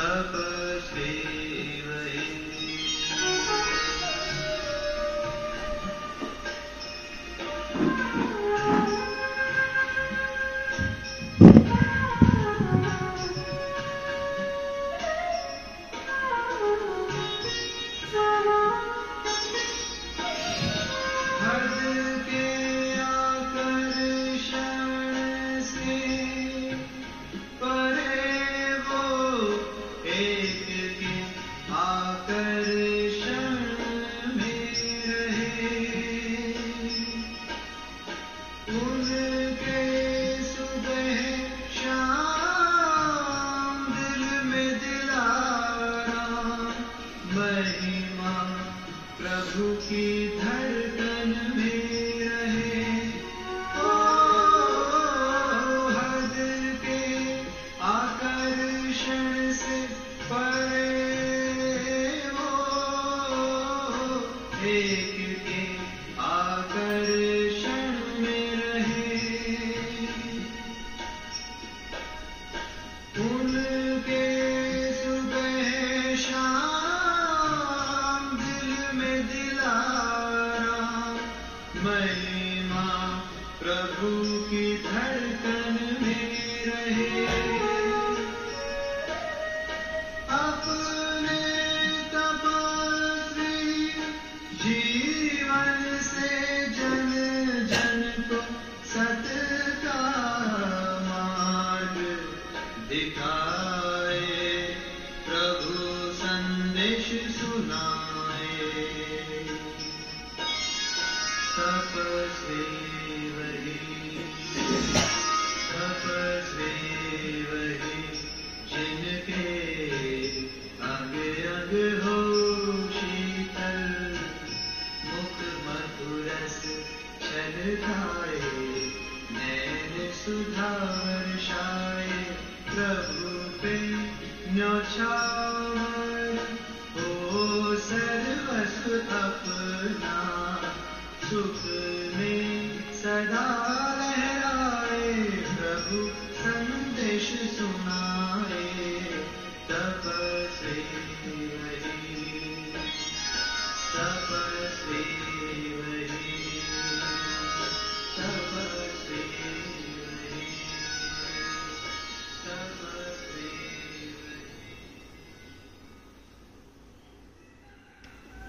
तपस्वी वही।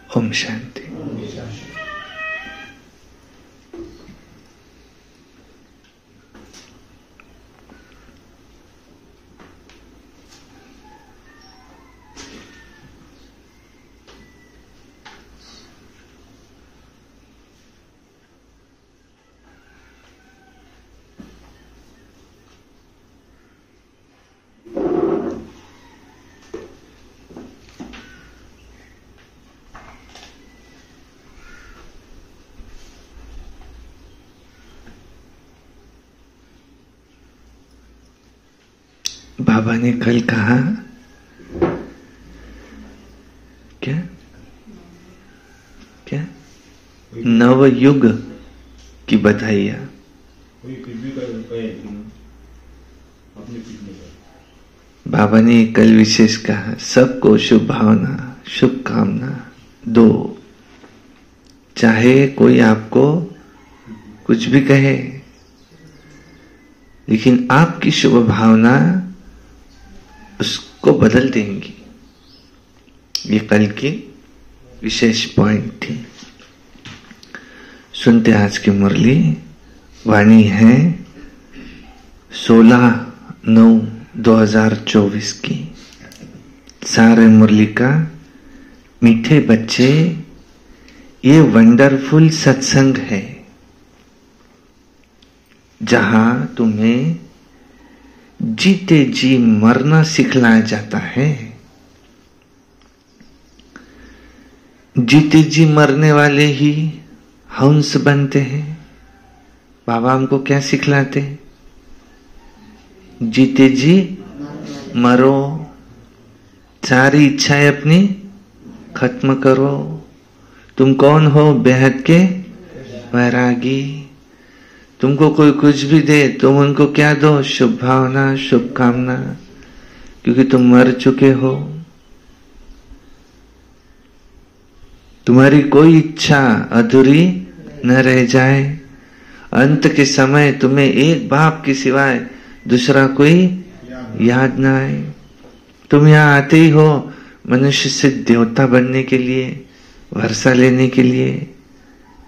ओम शांति। बाबा ने कल कहा क्या क्या नव युग की बधाइयां। बाबा ने कल विशेष कहा सबको शुभ भावना शुभकामना दो, चाहे कोई आपको कुछ भी कहे, लेकिन आपकी शुभ भावना उसको बदल देंगी। ये कल की विशेष पॉइंट थी। सुनते आज की मुरली। वाणी है 16/9/2024 की। सारे मुरली का मीठे बच्चे, ये वंडरफुल सत्संग है जहां तुम्हें जीते जी मरना सिखलाया जाता है। जीते जी मरने वाले ही हंस बनते हैं। बाबा हमको क्या सिखलाते? जीते जी मरो, सारी इच्छाएं अपनी खत्म करो। तुम कौन हो? बेहद के वैरागी। तुमको कोई कुछ भी दे, तुम उनको क्या दो? शुभ भावना शुभकामना। क्योंकि तुम मर चुके हो। तुम्हारी कोई इच्छा अधूरी न रह जाए। अंत के समय तुम्हें एक बाप के सिवाय दूसरा कोई याद ना आए। तुम यहाँ आते ही हो मनुष्य से देवता बनने के लिए, वर्षा लेने के लिए।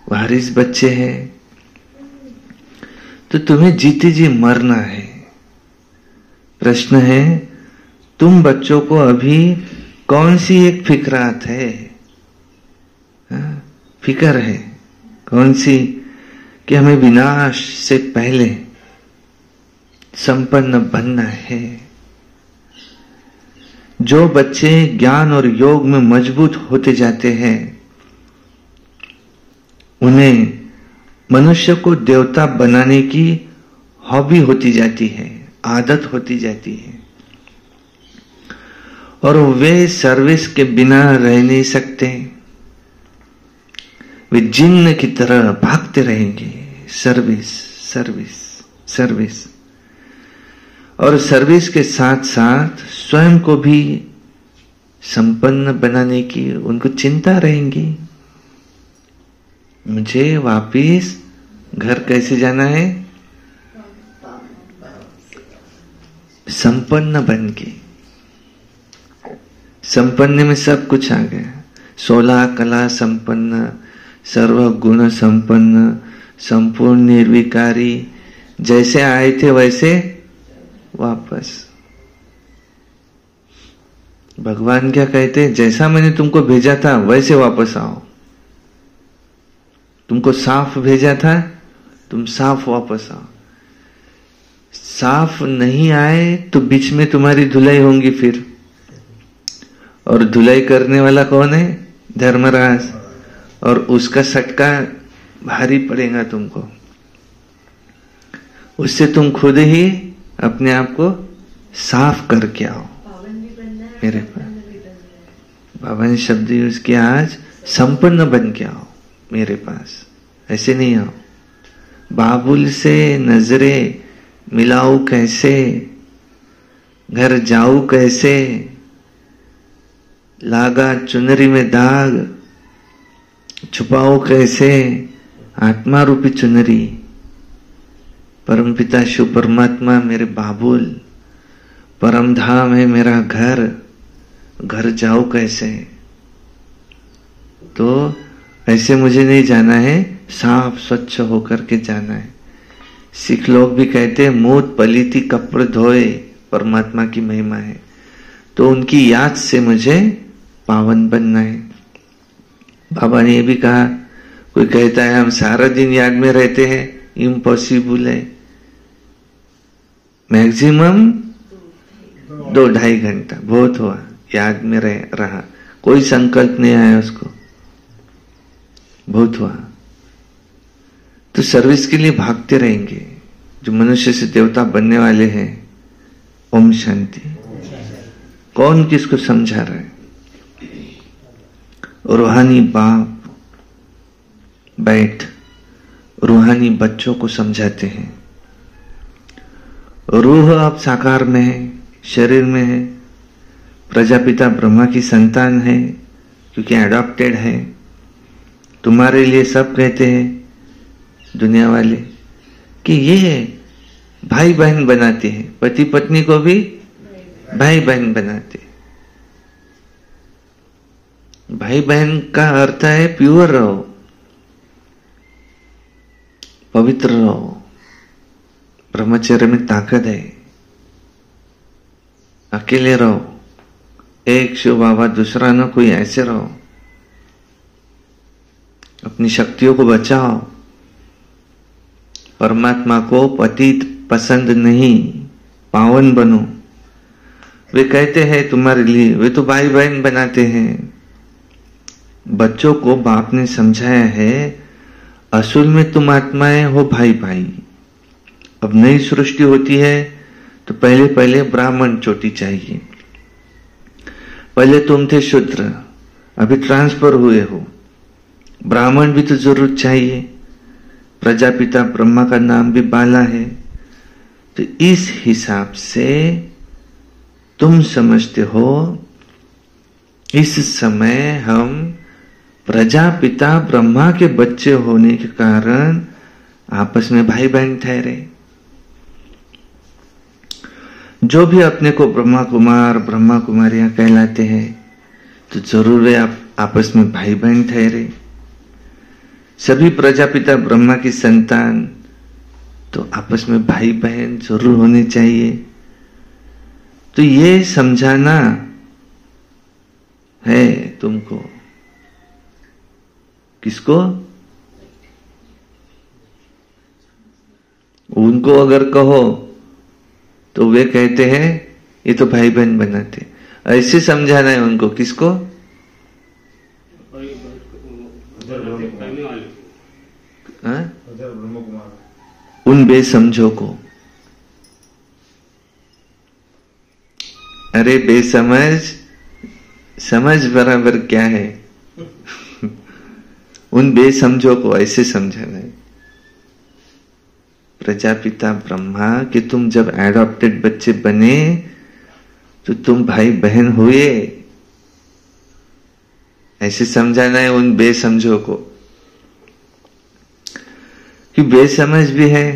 वारिस बच्चे हैं तो तुम्हें जीते जी मरना है। प्रश्न है, तुम बच्चों को अभी कौन सी एक फिक्रात है, फिक्र है कौन सी, कि हमें विनाश से पहले संपन्न बनना है। जो बच्चे ज्ञान और योग में मजबूत होते जाते हैं उन्हें मनुष्य को देवता बनाने की हॉबी होती जाती है, आदत होती जाती है, और वे सर्विस के बिना रह नहीं सकते। वे जिन्न की तरह भागते रहेंगे, सर्विस सर्विस सर्विस, और सर्विस के साथ साथ स्वयं को भी संपन्न बनाने की उनको चिंता रहेंगी। मुझे वापिस घर कैसे जाना है, संपन्न बन के। संपन्न में सब कुछ आ गया, 16 कला संपन्न, सर्व गुण संपन्न, संपूर्ण निर्विकारी। जैसे आए थे वैसे वापस। भगवान क्या कहते हैं, जैसा मैंने तुमको भेजा था वैसे वापस आओ। तुमको साफ भेजा था, तुम साफ वापस आओ। साफ नहीं आए तो बीच में तुम्हारी धुलाई होंगी फिर, और धुलाई करने वाला कौन है, धर्मराज, और उसका सटका भारी पड़ेगा तुमको। उससे तुम खुद ही अपने आप को साफ करके आओ मेरे पास। पावन शब्द यूज किया, आज संपन्न बन के आओ मेरे पास, ऐसे नहीं आओ। बाबुल से नजरे मिलाऊं कैसे, घर जाऊं कैसे, लागा चुनरी में दाग छुपाओ कैसे, आत्मा रूपी चुनरी। परमपिता शिव परमात्मा मेरे बाबुल, परम धाम है मेरा घर, घर जाओ कैसे। तो ऐसे मुझे नहीं जाना है, साफ स्वच्छ होकर के जाना है। सिख लोग भी कहते हैं मूत पलीती कपड़ धोए, परमात्मा की महिमा है। तो उनकी याद से मुझे पावन बनना है। बाबा ने ये भी कहा, कोई कहता है हम सारा दिन याद में रहते हैं, इम्पॉसिबल है। मैक्सिमम 2-2.5 घंटा बहुत हुआ, याद में रहा, कोई संकल्प नहीं आया उसको, बहुत हुआ। तो सर्विस के लिए भागते रहेंगे जो मनुष्य से देवता बनने वाले हैं। ओम शांति। कौन किसको समझा रहा है? रूहानी बाप बैठ रूहानी बच्चों को समझाते हैं। रूह अब साकार में है, शरीर में है, प्रजापिता ब्रह्मा की संतान है क्योंकि एडॉप्टेड है। तुम्हारे लिए सब कहते हैं दुनिया वाले कि ये भाई बहन बनाते हैं, पति पत्नी को भी भाई बहन बनाते। भाई बहन का अर्थ है प्योर रहो, पवित्र रहो, ब्रह्मचर्य में ताकत है। अकेले रहो, एक शिव बाबा दूसरा न कोई, ऐसे रहो। अपनी शक्तियों को बचाओ। परमात्मा को पतित पसंद नहीं, पावन बनो। वे कहते हैं तुम्हारे लिए, वे तो भाई बहन बनाते हैं। बच्चों को बाप ने समझाया है, असल में तुम आत्माएं हो भाई भाई। अब नई सृष्टि होती है तो पहले पहले ब्राह्मण चोटी चाहिए। पहले तुम थे शूद्र, अभी ट्रांसफर हुए हो, ब्राह्मण भी तो जरूर चाहिए। प्रजापिता ब्रह्मा का नाम भी बाला है। तो इस हिसाब से तुम समझते हो इस समय हम प्रजापिता ब्रह्मा के बच्चे होने के कारण आपस में भाई बहन ठहरे। जो भी अपने को ब्रह्मा कुमार ब्रह्मा कुमारियां कहलाते हैं तो जरूर है आप आपस में भाई बहन ठहरे। सभी प्रजापिता ब्रह्मा की संतान तो आपस में भाई बहन जरूर होने चाहिए। तो ये समझाना है तुमको। किसको? उनको अगर कहो तो वे कहते हैं ये तो भाई बहन बनाते। ऐसे समझाना है उनको। किसको? उन बेसमझों को। अरे बेसमझ, समझ बराबर क्या है? उन बेसमझों को ऐसे समझाना है। प्रजापिता ब्रह्मा कि तुम जब एडॉप्टेड बच्चे बने तो तुम भाई बहन हुए, ऐसे समझाना है उन बेसमझों को। कि बेसमझ भी है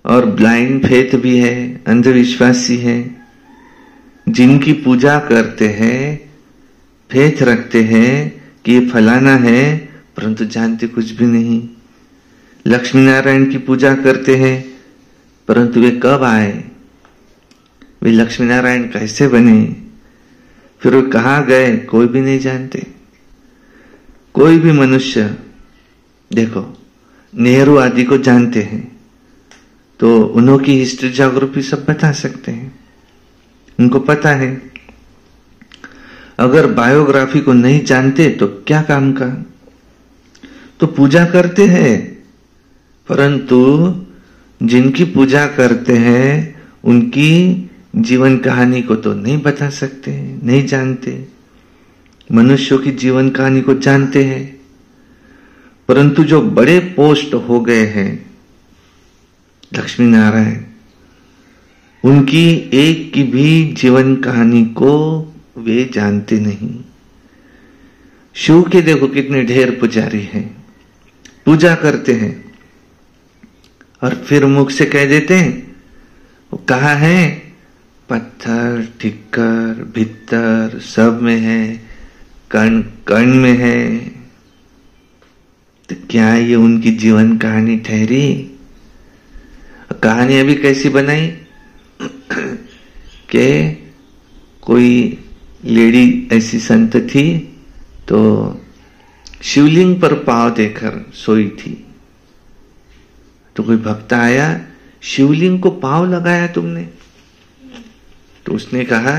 और ब्लाइंड फेथ भी है, अंधविश्वासी है, जिनकी पूजा करते हैं, फेथ रखते हैं कि ये फलाना है, परंतु जानते कुछ भी नहीं। लक्ष्मी नारायण की पूजा करते हैं, परंतु वे कब आए, वे लक्ष्मी नारायण कैसे बने, फिर वे कहाँ गए, कोई भी नहीं जानते। कोई भी मनुष्य देखो नेहरू आदि को जानते हैं तो उन्हों की हिस्ट्री ज्योग्राफी सब बता सकते हैं, उनको पता है। अगर बायोग्राफी को नहीं जानते तो क्या काम का। तो पूजा करते हैं, परंतु जिनकी पूजा करते हैं उनकी जीवन कहानी को तो नहीं बता सकते, नहीं जानते। मनुष्यों की जीवन कहानी को जानते हैं, परंतु जो बड़े पोस्ट हो गए हैं लक्ष्मी नारायण, उनकी एक की भी जीवन कहानी को वे जानते नहीं। शिव के देखो कितने ढेर पुजारी हैं, पूजा करते हैं और फिर मुख से कह देते हैं वो कहाँ है, पत्थर ठिक्कर भीतर सब में है, कण कण में है। तो क्या ये उनकी जीवन कहानी ठहरी? कहानी अभी कैसी बनाई कि कोई लेडी ऐसी संत थी तो शिवलिंग पर पांव देकर सोई थी। तो कोई भक्त आया, शिवलिंग को पांव लगाया तुमने? तो उसने कहा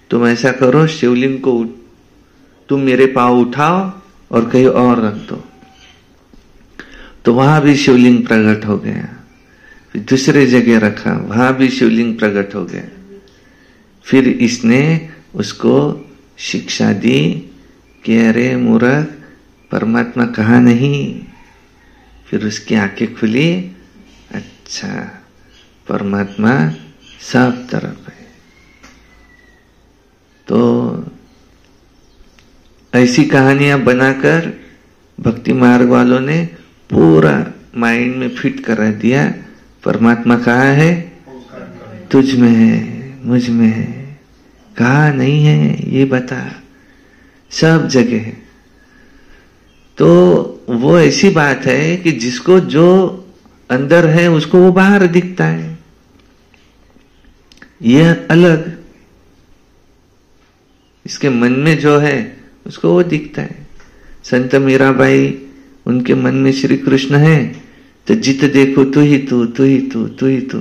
तुम ऐसा करो, शिवलिंग को तुम मेरे पांव उठाओ और कहीं और रख दो। तो वहां भी शिवलिंग प्रकट हो गया। फिर दूसरे जगह रखा, वहां भी शिवलिंग प्रकट हो गया। फिर इसने उसको शिक्षा दी कि अरे मूर्ख, परमात्मा कहाँ नहीं। फिर उसकी आंखें खुली, अच्छा परमात्मा सब तरफ है। तो ऐसी कहानियां बनाकर भक्ति मार्ग वालों ने पूरा माइंड में फिट करा दिया, परमात्मा कहाँ है? तुझ में है, मुझ में है, कहाँ नहीं है ये बता, सब जगह है। तो वो ऐसी बात है कि जिसको जो अंदर है उसको वो बाहर दिखता है, यह अलग। इसके मन में जो है उसको वो दिखता है। संत मीराबाई, उनके मन में श्री कृष्ण है तो जित देखो तू ही तू, तू ही तू, तू ही तू।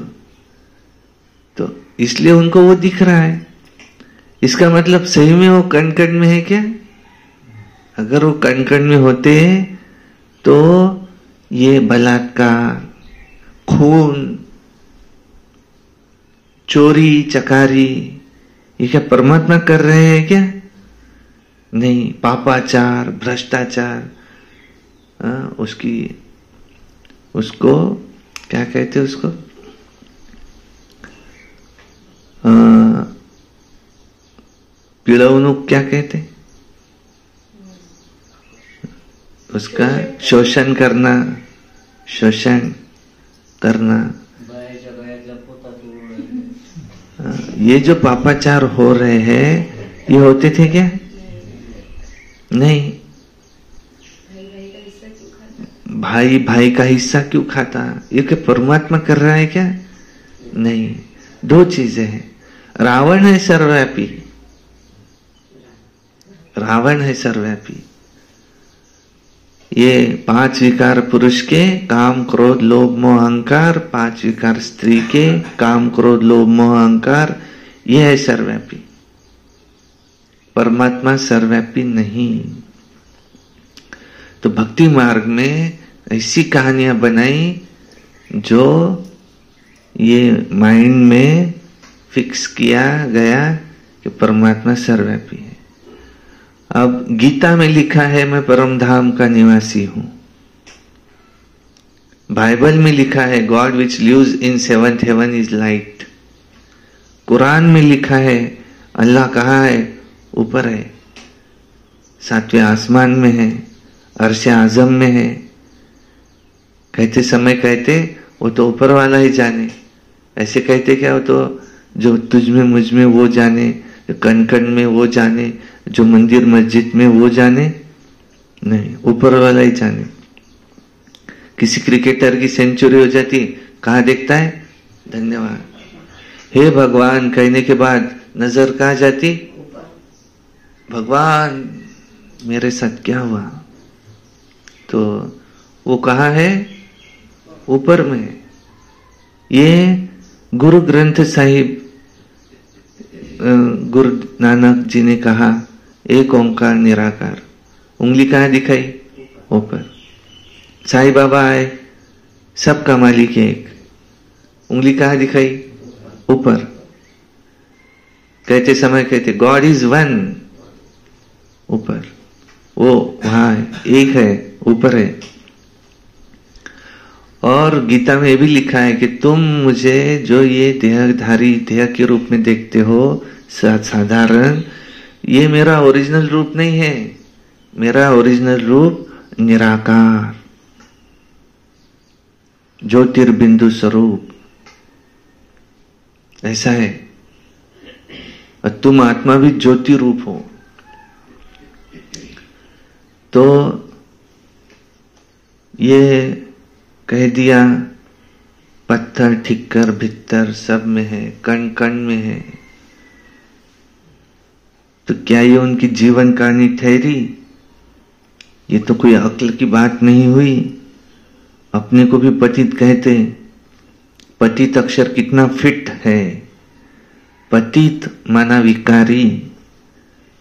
तो इसलिए उनको वो दिख रहा है। इसका मतलब सही में वो कण कण में है क्या? अगर वो कण कण में होते तो ये बलात्कार, खून, चोरी चकारी ये क्या परमात्मा कर रहे हैं क्या? नहीं, पापाचार, भ्रष्टाचार, उसको क्या कहते हैं, उसको पिळवणूक क्या कहते, उसका शोषण करना, शोषण करना। ये जो पापाचार हो रहे हैं ये होते थे क्या? नहीं। भाई भाई का हिस्सा क्यों खाता? ये क्या परमात्मा कर रहा है क्या? नहीं। दो चीजें हैं, रावण है सर्वव्यापी, रावण है सर्वव्यापी। ये 5 विकार पुरुष के, काम क्रोध लोभ मोह अहंकार, 5 विकार स्त्री के, काम क्रोध लोभ मोह अहंकार, ये है सर्वव्यापी। परमात्मा सर्वव्यापी नहीं। तो भक्ति मार्ग में ऐसी कहानियां बनाई जो ये माइंड में फिक्स किया गया कि परमात्मा सर्वव्यापी है। अब गीता में लिखा है मैं परम धाम का निवासी हूं। बाइबल में लिखा है God which lives in 7th heaven is light. Quran में लिखा है अल्लाह कहाँ है? ऊपर है, 7वें आसमान में है, अर्श आजम में है। कहते समय कहते वो तो ऊपर वाला ही जाने, ऐसे कहते क्या? वो तो जो तुझ में मुझ में वो जाने, जो कण कण में वो जाने, जो मंदिर मस्जिद में वो जाने, नहीं, ऊपर वाला ही जाने। किसी क्रिकेटर की सेंचुरी हो जाती, कहाँ देखता है? धन्यवाद हे भगवान कहने के बाद नजर कहाँ जाती? भगवान मेरे साथ क्या हुआ? तो वो कहाँ है? ऊपर में। ये गुरु ग्रंथ साहिब, गुरु नानक जी ने कहा एक ओंकार निराकार। उंगली कहाँ दिखाई? ऊपर। साईं बाबा आए, सबका मालिक एक, उंगली कहाँ दिखाई? ऊपर। कहते समय कहते गॉड इज वन, ऊपर। वो वहां है, एक है, ऊपर है। और गीता में ये भी लिखा है कि तुम मुझे जो ये देहधारी देह के रूप में देखते हो साधारण, ये मेरा ओरिजिनल रूप नहीं है। मेरा ओरिजिनल रूप निराकार, ज्योतिर्बिंदु स्वरूप, ऐसा है। और तुम आत्मा भी ज्योति रूप हो। तो ये कह दिया पत्थर ठिक्कर भित्तर सब में है, कण कण में है। तो क्या ये उनकी जीवन कहानी ठहरी? ये तो कोई अक्ल की बात नहीं हुई। अपने को भी पतित कहते। पतित अक्षर कितना फिट है। पतित माना विकारी।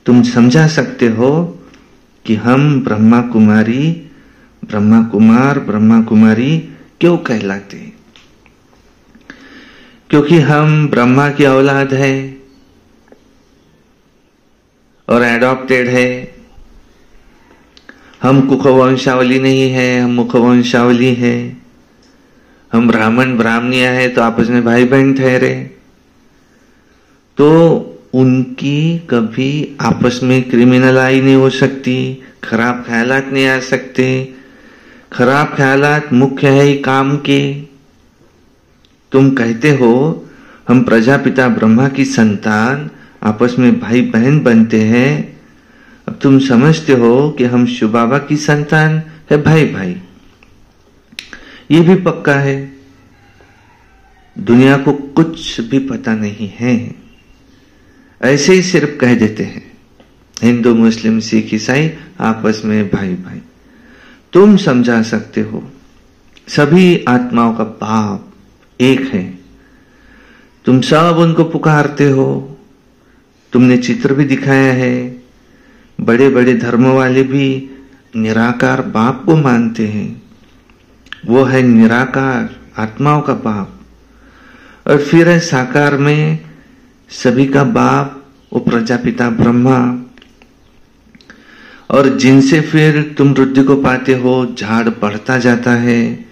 तुम समझा सकते हो कि हम ब्रह्मा कुमारी, ब्रह्मा कुमार, ब्रह्मा कुमारी क्यों कहलाते? क्योंकि हम ब्रह्मा की औलाद है और एडॉप्टेड है। हम कुखवंशावली नहीं है, हम मुखवंशावली है। हम ब्राह्मण ब्राह्मणिया है तो आपस में भाई बहन ठहरे। तो उनकी कभी आपस में क्रिमिनल आई नहीं हो सकती, खराब ख्यालात नहीं आ सकते। खराब ख्यालात मुख्य है ही काम के। तुम कहते हो हम प्रजापिता ब्रह्मा की संतान, आपस में भाई बहन बनते हैं। अब तुम समझते हो कि हम शिव बाबा की संतान है, भाई भाई। ये भी पक्का है। दुनिया को कुछ भी पता नहीं है, ऐसे ही सिर्फ कह देते हैं। हिंदू मुस्लिम सिख ईसाई आपस में भाई भाई। तुम समझा सकते हो सभी आत्माओं का बाप एक है। तुम सब उनको पुकारते हो। तुमने चित्र भी दिखाया है। बड़े बड़े धर्म वाले भी निराकार बाप को मानते हैं। वो है निराकार आत्माओं का बाप। और फिर है साकार में सभी का बाप, वो प्रजापिता ब्रह्मा। और जिनसे फिर तुम रुद्धि को पाते हो, झाड़ बढ़ता जाता है,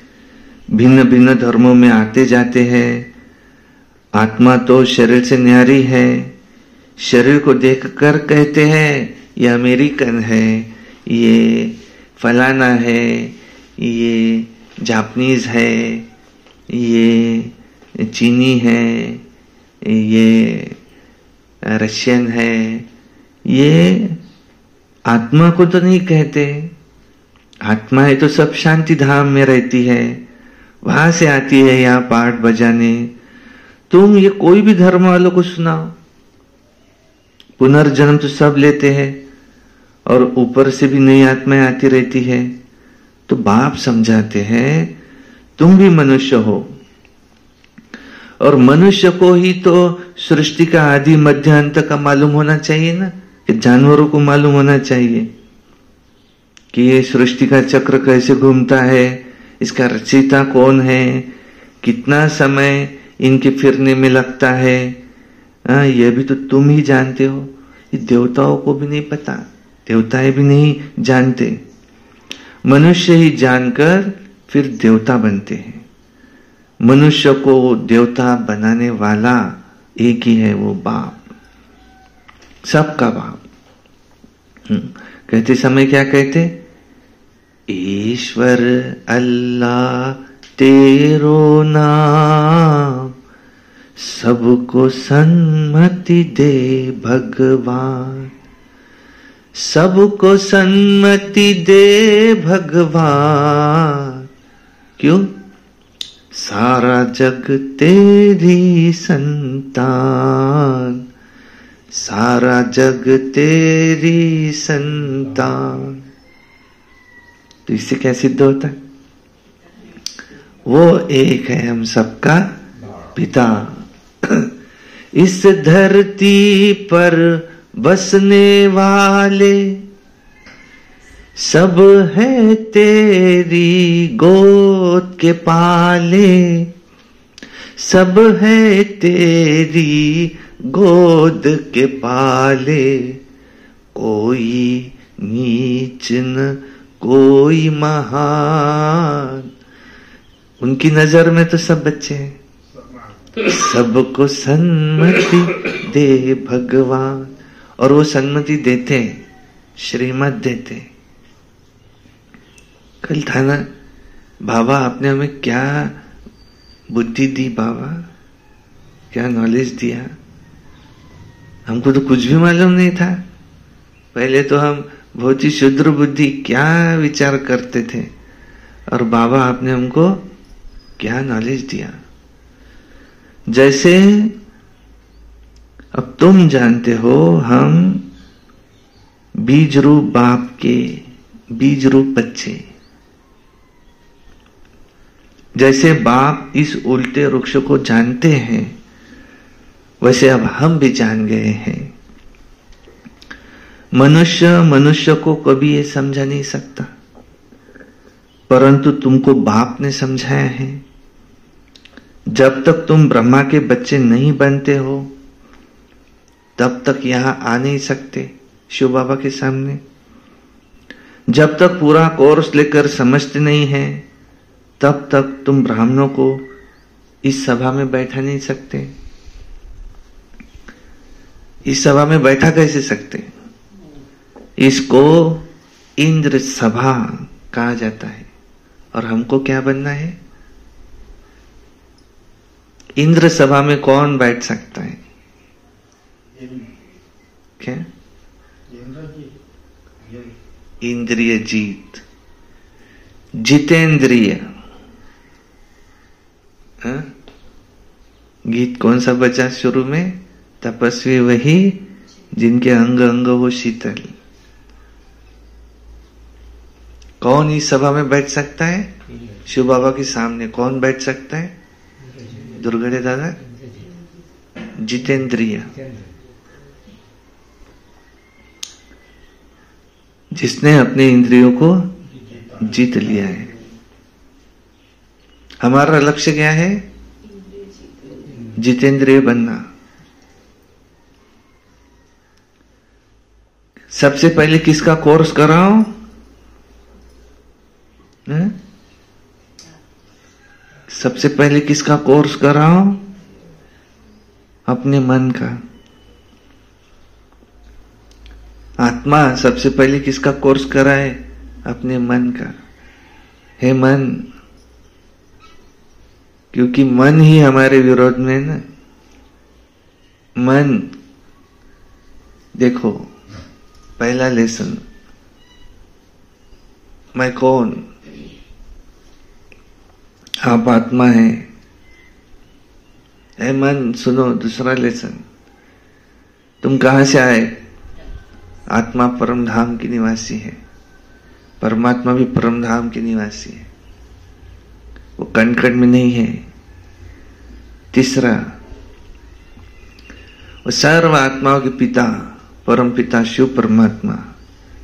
भिन्न भिन्न धर्मों में आते जाते हैं। आत्मा तो शरीर से न्यारी है। शरीर को देखकर कहते हैं ये अमेरिकन है, ये फलाना है, ये जापानीज है, ये चीनी है, ये रशियन है। ये आत्मा को तो नहीं कहते। आत्मा है तो सब शांति धाम में रहती है, वहां से आती है यहाँ पाठ बजाने। तुम ये कोई भी धर्म वालों को सुनाओ, पुनर्जन्म तो सब लेते हैं और ऊपर से भी नई आत्माएं आती रहती है। तो बाप समझाते हैं तुम भी मनुष्य हो, और मनुष्य को ही तो सृष्टि का आदि मध्य अंत का मालूम होना चाहिए ना, कि जानवरों को मालूम होना चाहिए कि ये सृष्टि का चक्र कैसे घूमता है, इसका रचयिता कौन है, कितना समय इनके फिरने में लगता है। यह भी तो तुम ही जानते हो। ये देवताओं को भी नहीं पता, देवताएं भी नहीं जानते। मनुष्य ही जानकर फिर देवता बनते हैं। मनुष्य को देवता बनाने वाला एक ही है, वो बाप, सबका बाप। कहते समय क्या कहते? ईश्वर अल्लाह तेरो नाम, सबको सन्मति दे भगवान, सबको सन्मति दे भगवान। क्यों? सारा जग तेरी संतान, सारा जग तेरी संतान। तो इससे क्या सिद्ध होता है? वो एक है, हम सबका पिता। इस धरती पर बसने वाले सब है तेरी गोद के पाले, सब है तेरी गोद के पाले। कोई नीच न कोई महान, उनकी नजर में तो सब बच्चे हैं। सबको सन्मति दे भगवान, और वो सन्मति देते, श्रीमत देते। कल था ना, बाबा आपने हमें क्या बुद्धि दी, बाबा क्या नॉलेज दिया, हमको तो कुछ भी मालूम नहीं था। पहले तो हम बहुत ही शुद्र बुद्धि क्या विचार करते थे, और बाबा आपने हमको क्या नॉलेज दिया। जैसे अब तुम जानते हो, हम बीज रूप बाप के बीज रूप बच्चे। जैसे बाप इस उल्टे वृक्ष को जानते हैं, वैसे अब हम भी जान गए हैं। मनुष्य को कभी ये समझा नहीं सकता, परंतु तुमको बाप ने समझाया है। जब तक तुम ब्रह्मा के बच्चे नहीं बनते हो, तब तक यहां आ नहीं सकते शिव बाबा के सामने। जब तक पूरा कोर्स लेकर समझते नहीं है, तब तक तुम ब्राह्मणों को इस सभा में बैठा नहीं सकते। इस सभा में बैठा कैसे सकते? इसको इंद्र सभा कहा जाता है। और हमको क्या बनना है? इंद्र सभा में कौन बैठ सकता है? क्या? इंद्रिय जीत, जितेंद्रिय। गीत कौन सा बचा शुरू में? तपस्वी वही जिनके अंग अंग हो शीतल। कौन इस सभा में बैठ सकता है? शिव बाबा के सामने कौन बैठ सकता है? दुर्गड़े दादा, जितेंद्रिय, जिसने अपने इंद्रियों को जीत लिया है। हमारा लक्ष्य क्या है? जितेंद्रिय बनना। सबसे पहले किसका कोर्स कराओ? सबसे पहले किसका कोर्स कराओ? अपने मन का। आत्मा सबसे पहले किसका कोर्स कराए? अपने मन का। हे मन, क्योंकि मन ही हमारे विरोध में है ना। मन, देखो पहला लेसन, मैं कौन? आप आत्मा है। ए मन सुनो, दूसरा लेसन, तुम कहां से आए? आत्मा परम धाम की निवासी है, परमात्मा भी परम धाम की निवासी है, वो कण कण में नहीं है। तीसरा, वो सर्व आत्माओं के पिता, परम पिता शिव परमात्मा,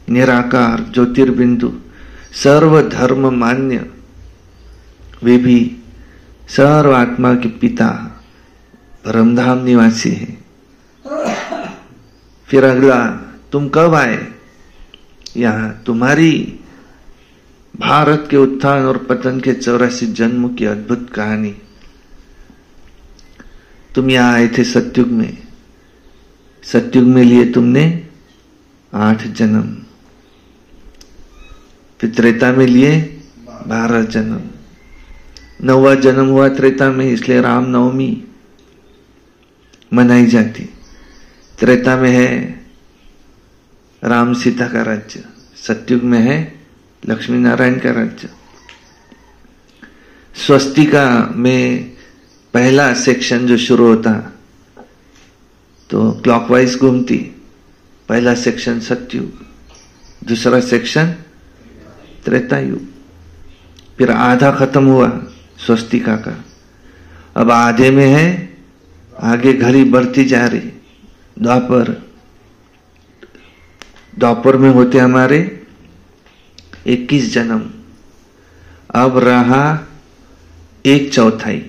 निराकार ज्योतिर्बिंदु, सर्व धर्म मान्य, वे भी सर्व आत्मा के पिता, परमधाम निवासी है। फिर अगला, तुम कब आए यहां? तुम्हारी भारत के उत्थान और पतन के 84 जन्म की अद्भुत कहानी। तुम यहां आए थे सतयुग में, सतयुग में लिए तुमने 8 जन्म, फिर त्रेता में लिए 12 जन्म, 9वां जन्म हुआ त्रेता में, इसलिए राम नवमी मनाई जाती। त्रेता में है राम सीता का राज्य, सतयुग में है लक्ष्मी नारायण का राज्य। स्वस्तिका में पहला सेक्शन जो शुरू होता तो क्लॉकवाइज घूमती, पहला सेक्शन सतयुग, दूसरा सेक्शन त्रेता युग, फिर आधा खत्म हुआ स्वस्तिका का, अब आधे में है, आगे घड़ी बढ़ती जा रही। द्वापर, द्वापर में होते हमारे 21 जन्म, अब रहा 1/4,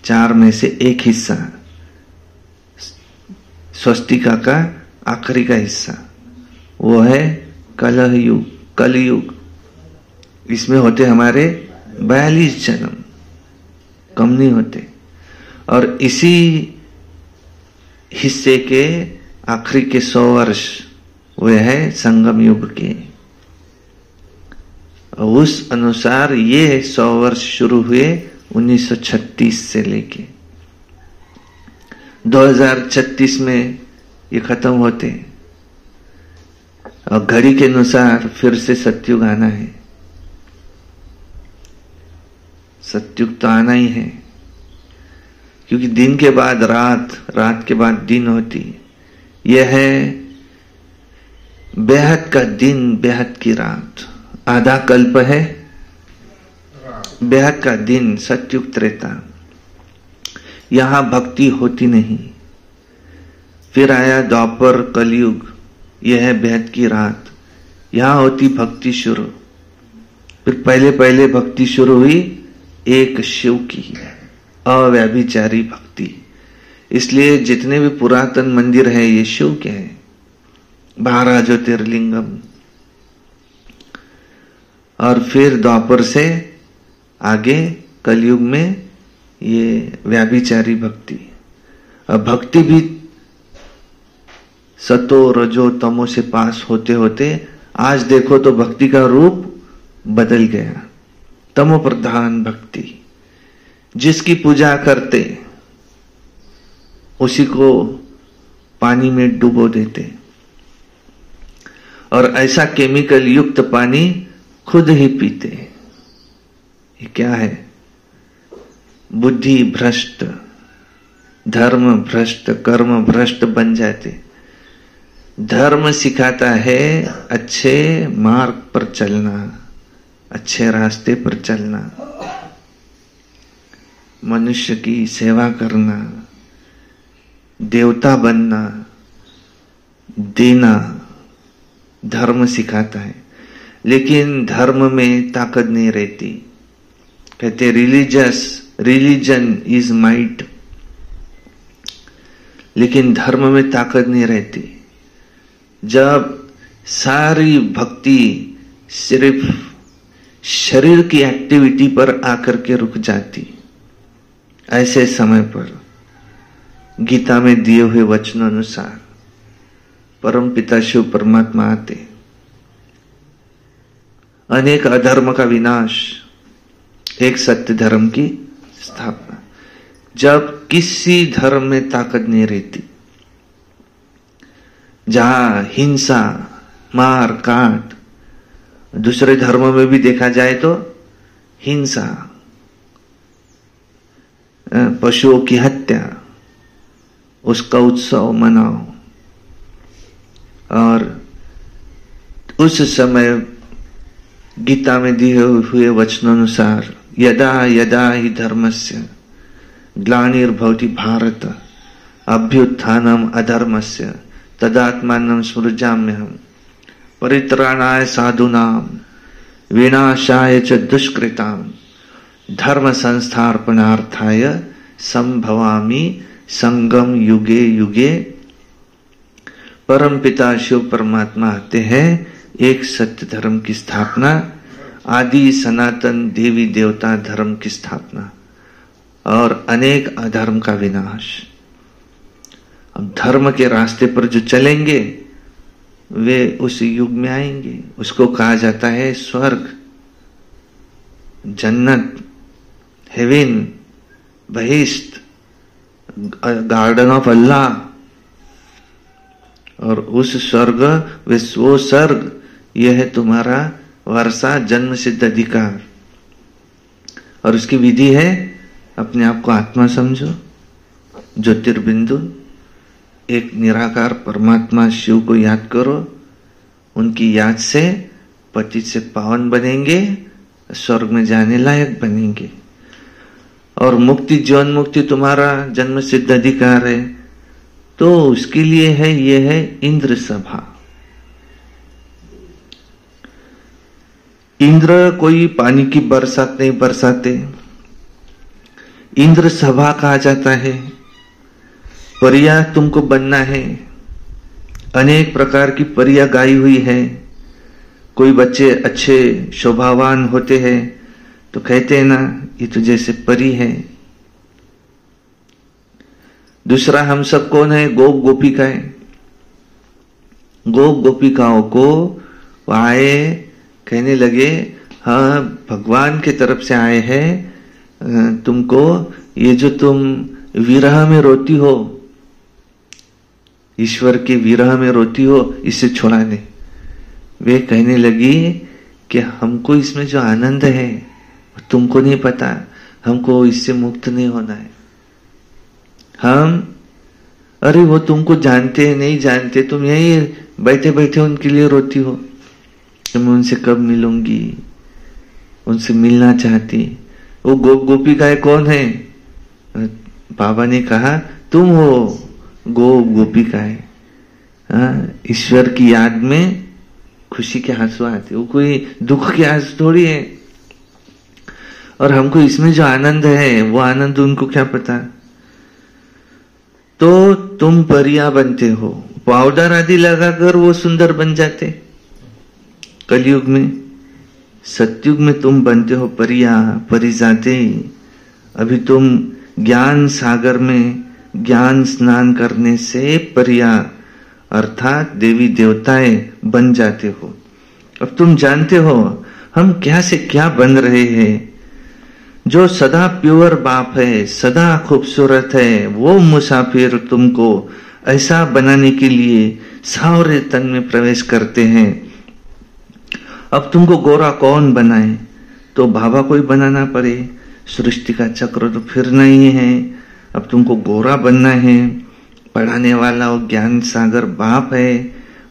4 में से 1 हिस्सा, स्वस्तिका का आखिरी का हिस्सा, वो है कलह युग, कलयुग। इसमें होते हमारे 42 जन्म, कम नहीं होते। और इसी हिस्से के आखिरी के 100 वर्ष वे है संगम युग के। उस अनुसार ये 100 वर्ष शुरू हुए 1936 से लेके 2036 में ये खत्म होते, और घड़ी के अनुसार फिर से सतयुग आना है। सतयुग तो आना ही है, क्योंकि दिन के बाद रात, रात के बाद दिन होती। यह है बेहद का दिन, बेहद की रात, आधा कल्प है बेहद का दिन, सतयुग त्रेता। यहां भक्ति होती नहीं। फिर आया द्वापर कलयुग, यह है बेहद की रात, यहां होती भक्ति शुरू। फिर पहले पहले भक्ति शुरू हुई एक शिव की, अव्यभिचारी भक्ति। इसलिए जितने भी पुरातन मंदिर है ये शिव के हैं, 12 ज्योतिर्लिंगम। और फिर द्वापर से आगे कलयुग में ये व्याभिचारी भक्ति। अब भक्ति भी सतो रजो तमो से पास होते होते आज देखो तो भक्ति का रूप बदल गया। तमो प्रधान भक्ति, जिसकी पूजा करते उसी को पानी में डुबो देते, और ऐसा केमिकल युक्त पानी खुद ही पीते। ये क्या है? बुद्धि भ्रष्ट, धर्म भ्रष्ट, कर्म भ्रष्ट बन जाते। धर्म सिखाता है अच्छे मार्ग पर चलना, अच्छे रास्ते पर चलना, मनुष्य की सेवा करना, देवता बनना, देना, धर्म सिखाता है। लेकिन धर्म में ताकत नहीं रहती। कहते रिलीजन इज माइट, लेकिन धर्म में ताकत नहीं रहती। जब सारी भक्ति सिर्फ शरीर की एक्टिविटी पर आकर के रुक जाती, ऐसे समय पर गीता में दिए हुए वचनों अनुसार परम पिता शिव परमात्मा आते, अनेक अधर्म का विनाश, एक सत्य धर्म की स्थापना। जब किसी धर्म में ताकत नहीं रहती, जहां हिंसा, मार काट, दूसरे धर्मों में भी देखा जाए तो हिंसा, पशुओं की हत्या, उसका उत्सव मनाओ। और उस समय गीता में दिए हुए वचनानुसार यदा यदा हि धर्मस्य ग्लानिर्भवति भारत अभ्युत्थानम अधर्मस्य तदात्मानं सृजाम्यहम् परित्राणाय साधूनां विनाशाय च दुष्कृतां धर्म संस्थापनार्थाय संभवामि संगम युगे युगे। परम पिता शिव परमात्मा आते हैं, एक सत्य धर्म की स्थापना, आदि सनातन देवी देवता धर्म की स्थापना और अनेक अधर्म का विनाश। अब धर्म के रास्ते पर जो चलेंगे वे उस युग में आएंगे। उसको कहा जाता है स्वर्ग, जन्नत, हेवन, बहिश्त, गार्डन ऑफ अल्लाह। और उस स्वर्ग वो स्वर्ग, यह है तुम्हारा वर्षा जन्म सिद्ध अधिकार। और उसकी विधि है, अपने आप को आत्मा समझो, ज्योतिर्बिंदु, एक निराकार परमात्मा शिव को याद करो। उनकी याद से पतित से पावन बनेंगे, स्वर्ग में जाने लायक बनेंगे। और मुक्ति, जीवन मुक्ति तुम्हारा जन्म सिद्ध अधिकार है, तो उसके लिए है, ये है इंद्र सभा। इंद्र कोई पानी की बरसात नहीं बरसाते, इंद्र सभा कहा जाता है। परिया तुमको बनना है, अनेक प्रकार की परिया गाई हुई है। कोई बच्चे अच्छे शोभावान होते हैं तो कहते हैं ना, ये तो जैसे परी है। दूसरा, हम सब कौन है? गोप गोपिकाएं। गोप गोपिकाओं को आए, कहने लगे, हाँ भगवान के तरफ से आए हैं तुमको, ये जो तुम विरह में रोती हो, ईश्वर के विरह में रोती हो, इसे छुड़ाने। वे कहने लगी कि हमको इसमें जो आनंद है तुमको नहीं पता, हमको इससे मुक्त नहीं होना है। अरे वो तुमको जानते हैं नहीं जानते, तुम यही बैठे बैठे उनके लिए रोती हो, तो मैं उनसे कब मिलूंगी, उनसे मिलना चाहती। वो गोप गोपिकाएं कौन है? बाबा ने कहा तुम हो गोप गोपिकाएं। ईश्वर की याद में खुशी के आंसू आते, वो कोई दुख के आंसू थोड़ी है। और हमको इसमें जो आनंद है वो आनंद उनको क्या पता। तो तुम परिया बनते हो, पाउडर आदि लगाकर वो सुंदर बन जाते कलयुग में। सतयुग में तुम बनते हो परिया, परिजाते। अभी तुम ज्ञान सागर में ज्ञान स्नान करने से परिया अर्थात देवी देवताएं बन जाते हो। अब तुम जानते हो हम क्या से क्या बन रहे हैं। जो सदा प्योर बाप है, सदा खूबसूरत है, वो मुसाफिर तुमको ऐसा बनाने के लिए सावरे तन में प्रवेश करते हैं। अब तुमको गोरा कौन बनाए? तो बाबा कोई बनाना पड़े, सृष्टि का चक्र तो फिरना ही है। अब तुमको गोरा बनना है। पढ़ाने वाला वो ज्ञान सागर बाप है,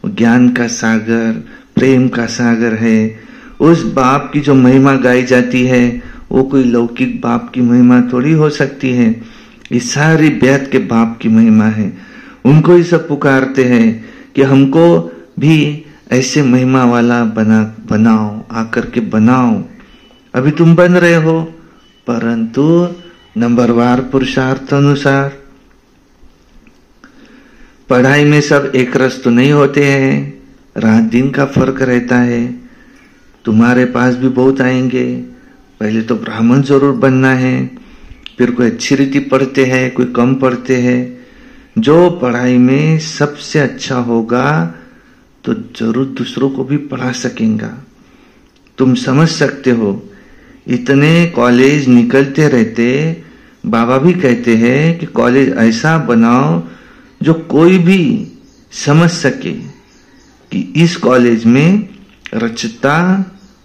वो ज्ञान का सागर, प्रेम का सागर है। उस बाप की जो महिमा गाई जाती है वो कोई लौकिक बाप की महिमा थोड़ी हो सकती है, ये सारी बैत के बाप की महिमा है। उनको ही सब पुकारते हैं कि हमको भी ऐसे महिमा वाला बनाओ, आकर के बनाओ। अभी तुम बन रहे हो, परंतु नंबरवार पुरुषार्थ अनुसार। पढ़ाई में सब एक रस तो नहीं होते हैं, रात दिन का फर्क रहता है। तुम्हारे पास भी बहुत आएंगे। पहले तो ब्राह्मण जरूर बनना है, फिर कोई अच्छी रीति पढ़ते हैं, कोई कम पढ़ते हैं, जो पढ़ाई में सबसे अच्छा होगा तो जरूर दूसरों को भी पढ़ा सकेगा। तुम समझ सकते हो, इतने कॉलेज निकलते रहते, बाबा भी कहते हैं कि कॉलेज ऐसा बनाओ जो कोई भी समझ सके कि इस कॉलेज में रचता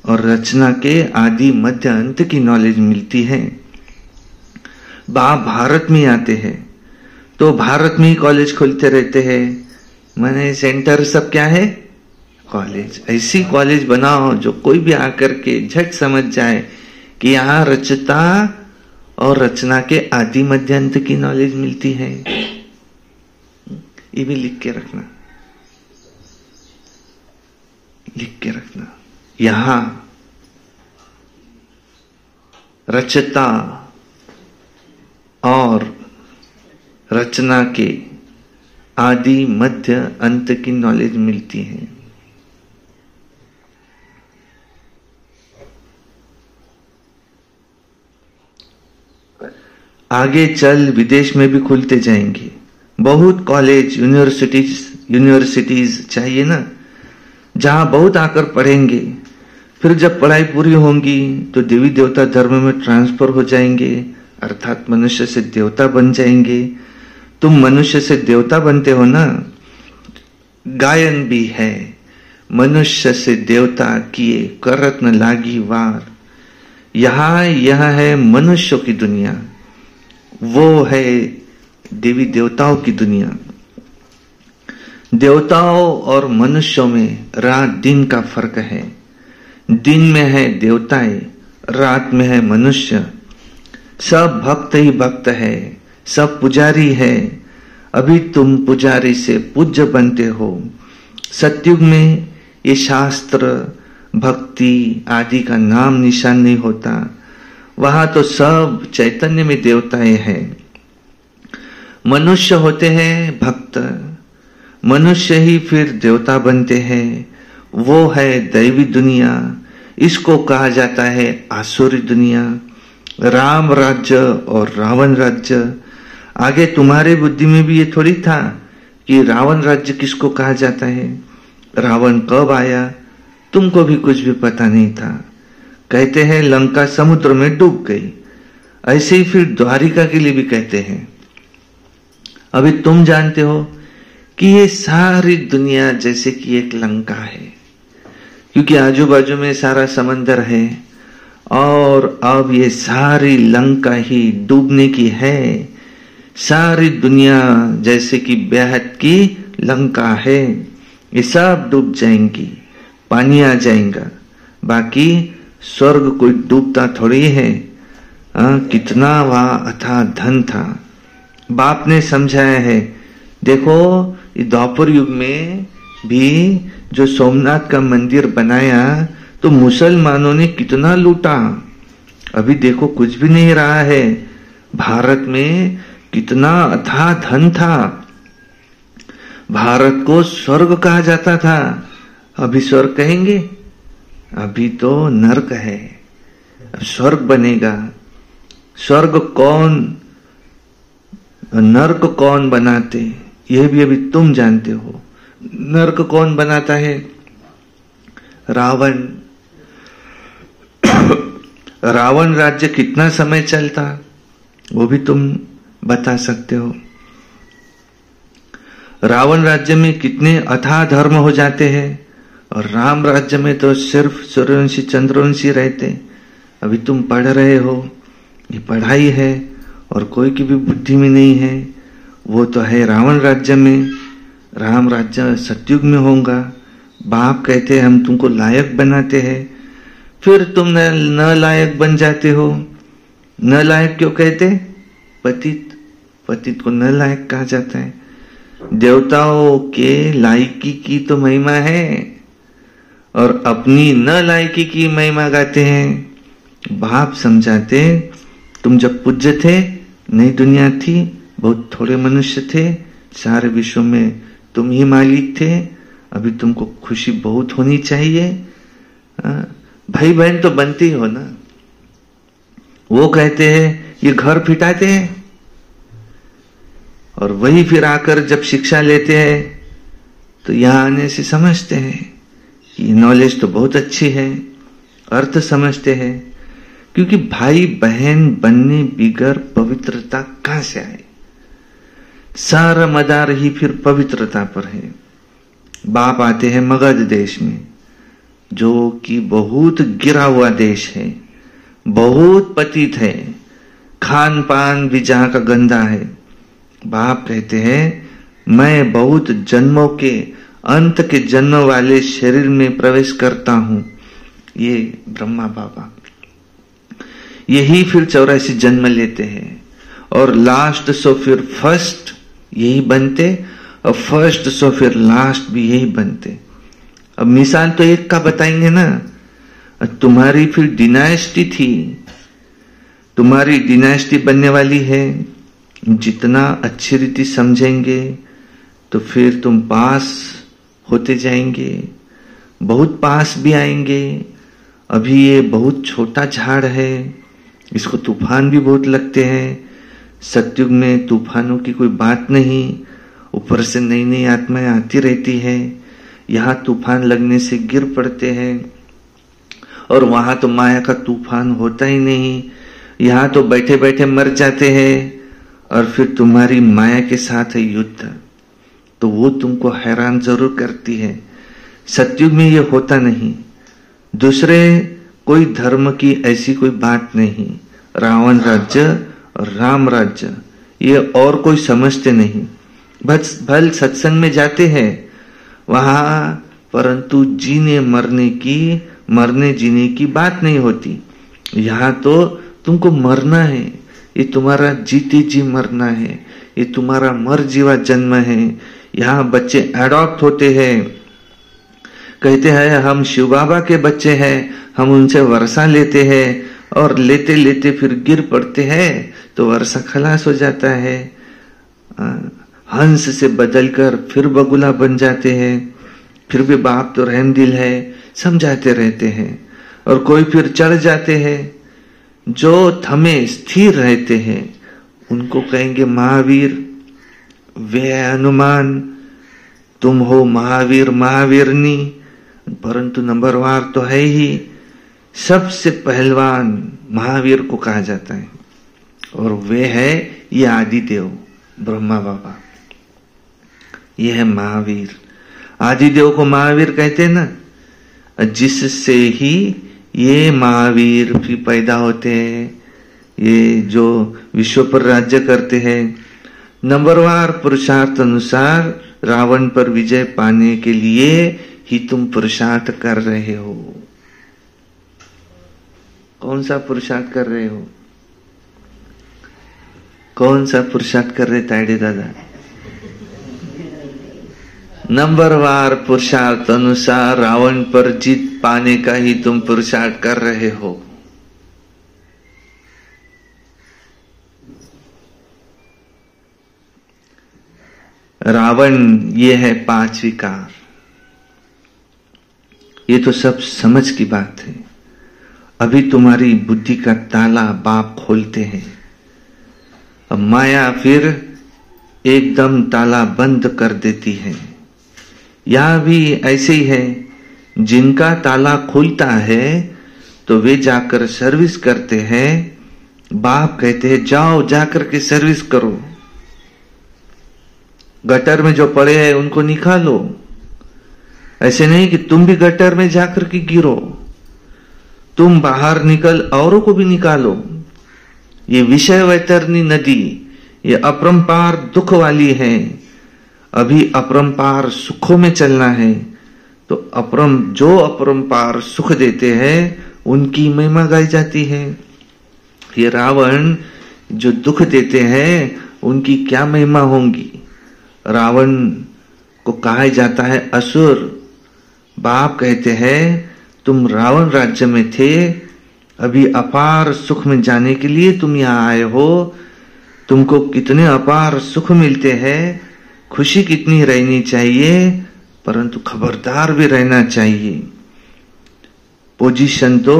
और रचना के आदि मध्य अंत की नॉलेज मिलती है। भारत में आते हैं तो भारत में ही कॉलेज खोलते रहते हैं, माने सेंटर सब क्या है? कॉलेज। ऐसी कॉलेज बनाओ जो कोई भी आकर के झट समझ जाए कि यहाँ रचता और रचना के आदि मध्य अंत की नॉलेज मिलती है। ये भी लिख के रखना, लिख के रखना। यहां रचता और रचना के आदि मध्य अंत की नॉलेज मिलती है। आगे चल विदेश में भी खुलते जाएंगे बहुत कॉलेज, यूनिवर्सिटीज चाहिए ना, जहां बहुत आकर पढ़ेंगे। फिर जब पढ़ाई पूरी होंगी तो देवी देवता धर्म में ट्रांसफर हो जाएंगे, अर्थात मनुष्य से देवता बन जाएंगे। तुम मनुष्य से देवता बनते हो ना। गायन भी है, मनुष्य से देवता किए करत न लागी वार। यह है मनुष्यों की दुनिया, वो है देवी देवताओं की दुनिया। देवताओं और मनुष्यों में रात दिन का फर्क है। दिन में है देवताएं, रात में है मनुष्य। सब भक्त ही भक्त है, सब पुजारी है। अभी तुम पुजारी से पूज्य बनते हो। सतयुग में ये शास्त्र भक्ति आदि का नाम निशान नहीं होता। वहां तो सब चैतन्य में देवताएं हैं। मनुष्य होते हैं भक्त, मनुष्य ही फिर देवता बनते हैं। वो है दैवी दुनिया, इसको कहा जाता है आसुरी दुनिया। राम राज्य और रावण राज्य। आगे तुम्हारे बुद्धि में भी ये थोड़ी था कि रावण राज्य किसको कहा जाता है, रावण कब आया, तुमको भी कुछ भी पता नहीं था। कहते हैं लंका समुद्र में डूब गई, ऐसे ही फिर द्वारिका के लिए भी कहते हैं। अभी तुम जानते हो कि ये सारी दुनिया जैसे कि एक लंका है, क्योंकि आजू बाजू में सारा समंदर है और अब ये सारी लंका ही डूबने की है। सारी दुनिया जैसे कि बेहद की लंका है, ये सब डूब जाएंगी, पानी आ जाएगा। बाकी स्वर्ग कोई डूबता थोड़ी है। कितना वहां अथाह धन था। बाप ने समझाया है, देखो द्वापर युग में भी जो सोमनाथ का मंदिर बनाया तो मुसलमानों ने कितना लूटा। अभी देखो कुछ भी नहीं रहा है। भारत में कितना अथाह धन था। भारत को स्वर्ग कहा जाता था, अभी स्वर्ग कहेंगे? अभी तो नरक है। अब स्वर्ग बनेगा। स्वर्ग कौन, नरक कौन बनाते, यह भी अभी तुम जानते हो। नरक कौन बनाता है? रावण। रावण राज्य कितना समय चलता, वो भी तुम बता सकते हो। रावण राज्य में कितने अथाह धर्म हो जाते हैं और राम राज्य में तो सिर्फ सूर्यवंशी चंद्रवंशी रहते। अभी तुम पढ़ रहे हो, ये पढ़ाई है और कोई की भी बुद्धि में नहीं है। वो तो है रावण राज्य में। राम राज्य सतयुग में होगा। बाप कहते हैं हम तुमको लायक बनाते हैं, फिर तुम न लायक बन जाते हो। न लायक क्यों कहते? पतित। पतित को न लायक कहा जाता है। देवताओं के लायकी की तो महिमा है और अपनी न लायकी की महिमा गाते हैं। बाप समझाते, तुम जब पूज्य थे, नई दुनिया थी, बहुत थोड़े मनुष्य थे, सारे विश्व में तुम ही मालिक थे। अभी तुमको खुशी बहुत होनी चाहिए। भाई बहन तो बनते ही हो ना। वो कहते हैं ये घर फिटाते हैं, और वही फिर आकर जब शिक्षा लेते हैं तो यहां आने से समझते हैं कि नॉलेज तो बहुत अच्छी है, अर्थ समझते हैं। क्योंकि भाई बहन बनने बिगर पवित्रता कहां से आए? सारा मदार ही फिर पवित्रता पर है। बाप आते हैं मगध देश में, जो कि बहुत गिरा हुआ देश है, बहुत पतित है, खान पान भी जहां का गंदा है। बाप कहते हैं मैं बहुत जन्मों के अंत के जन्म वाले शरीर में प्रवेश करता हूं। ये ब्रह्मा बाबा यही फिर 84 जन्म लेते हैं और लास्ट सो फिर फर्स्ट यही बनते और फर्स्ट सो फिर लास्ट भी यही बनते। अब मिसाल तो एक का बताएंगे ना, तुम्हारी फिर डिनाइस्टी थी, तुम्हारी डिनाइस्टी बनने वाली है। जितना अच्छी रीति समझेंगे तो फिर तुम पास होते जाएंगे, बहुत पास भी आएंगे। अभी ये बहुत छोटा झाड़ है, इसको तूफान भी बहुत लगते हैं। सतयुग में तूफानों की कोई बात नहीं, ऊपर से नई नई आत्माएं आती रहती है। यहाँ तूफान लगने से गिर पड़ते हैं और वहां तो माया का तूफान होता ही नहीं। यहाँ तो बैठे बैठे मर जाते हैं और फिर तुम्हारी माया के साथ है युद्ध, तो वो तुमको हैरान जरूर करती है। सतयुग में ये होता नहीं। दूसरे कोई धर्म की ऐसी कोई बात नहीं। रावण राज्य और राम राज्य ये और कोई समझते नहीं। भल सत्संग में जाते हैं वहां, परंतु जीने मरने जीने की बात नहीं होती। यहाँ तो तुमको मरना है, ये तुम्हारा जीते जी मरना है, ये तुम्हारा मर जीवा जन्म है। यहाँ बच्चे एडॉप्ट होते हैं, कहते हैं हम शिव बाबा के बच्चे हैं, हम उनसे वर्षा लेते हैं और लेते लेते फिर गिर पड़ते हैं तो वर्षा खलास हो जाता है। हंस से बदलकर फिर बगुला बन जाते हैं। फिर भी बाप तो रहम दिल है, समझाते रहते हैं। और कोई फिर चढ़ जाते हैं, जो थमे स्थिर रहते हैं उनको कहेंगे महावीर। वे हनुमान, तुम हो महावीर महावीरनी, परंतु नंबरवार तो है ही। सबसे पहलवान महावीर को कहा जाता है और वे है ये आदिदेव ब्रह्मा बाबा, ये है महावीर। आदिदेव को महावीर कहते हैं ना, जिससे ही ये महावीर भी पैदा होते हैं, ये जो विश्व पर राज्य करते हैं। नंबरवार पुरुषार्थ अनुसार रावण पर विजय पाने के लिए ही तुम पुरुषार्थ कर रहे हो। कौन सा पुरुषार्थ कर रहे हो? कौन सा पुरुषार्थ कर रहे ताइडे दादा? नंबरवार पुरुषार्थ अनुसार रावण पर जीत पाने का ही तुम पुरुषार्थ कर रहे हो। रावण ये है 5 विकार। ये तो सब समझ की बात है। अभी तुम्हारी बुद्धि का ताला बाप खोलते हैं, अब माया फिर एकदम ताला बंद कर देती है। यहां भी ऐसे ही है, जिनका ताला खुलता है तो वे जाकर सर्विस करते हैं। बाप कहते हैं जाओ जाकर के सर्विस करो, गटर में जो पड़े हैं उनको निकालो। ऐसे नहीं कि तुम भी गटर में जाकर के गिरो, तुम बाहर निकल औरों को भी निकालो। ये विषय वैतरणी नदी ये अपरंपार दुख वाली है। अभी अपरंपार सुखों में चलना है, तो जो अपरंपार सुख देते हैं उनकी महिमा गाई जाती है। ये रावण जो दुख देते हैं उनकी क्या महिमा होंगी। रावण को कहा जाता है असुर। बाप कहते हैं तुम रावण राज्य में थे, अभी अपार सुख में जाने के लिए तुम यहां आए हो। तुमको कितने अपार सुख मिलते हैं, खुशी कितनी रहनी चाहिए, परंतु खबरदार भी रहना चाहिए। पोजीशन तो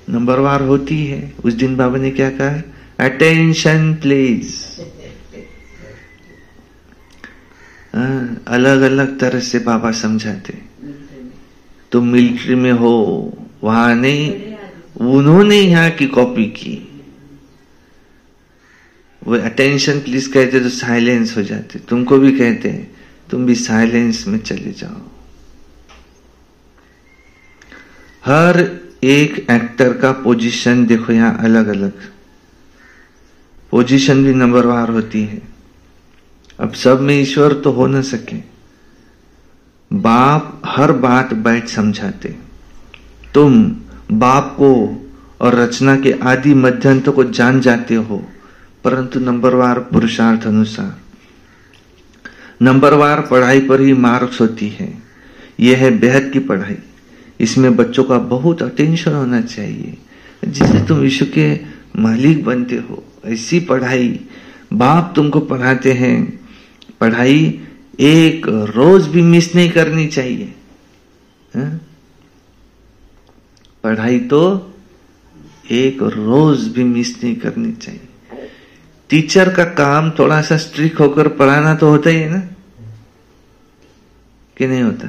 नंबरवार होती है। उस दिन बाबा ने क्या कहा? Attention please. अलग अलग तरह से बाबा समझाते। तुम मिलिट्री में हो, वहां नहीं, उन्होंने यहाँ की कॉपी की। वो अटेंशन प्लीज कहते तो साइलेंस हो जाते। तुमको भी कहते हैं तुम भी साइलेंस में चले जाओ। हर एक एक्टर का पोजीशन देखो, यहां अलग अलग पोजीशन भी नंबरवार होती है। अब सब में ईश्वर तो हो न सके। बाप हर बात बैठ समझाते। तुम बाप को और रचना के आदि मध्यांत को जान जाते हो, परंतु नंबरवार पुरुषार्थ अनुसार नंबरवार पढ़ाई पर ही मार्क्स होती है। यह है बेहद की पढ़ाई। इसमें बच्चों का बहुत अटेंशन होना चाहिए। जिससे तुम विश्व के मालिक बनते हो, ऐसी पढ़ाई बाप तुमको पढ़ाते हैं। पढ़ाई एक रोज भी मिस नहीं करनी चाहिए। पढ़ाई तो एक रोज भी मिस नहीं करनी चाहिए। टीचर का काम थोड़ा सा स्ट्रिक्ट होकर पढ़ाना तो होता ही है ना, कि नहीं होता?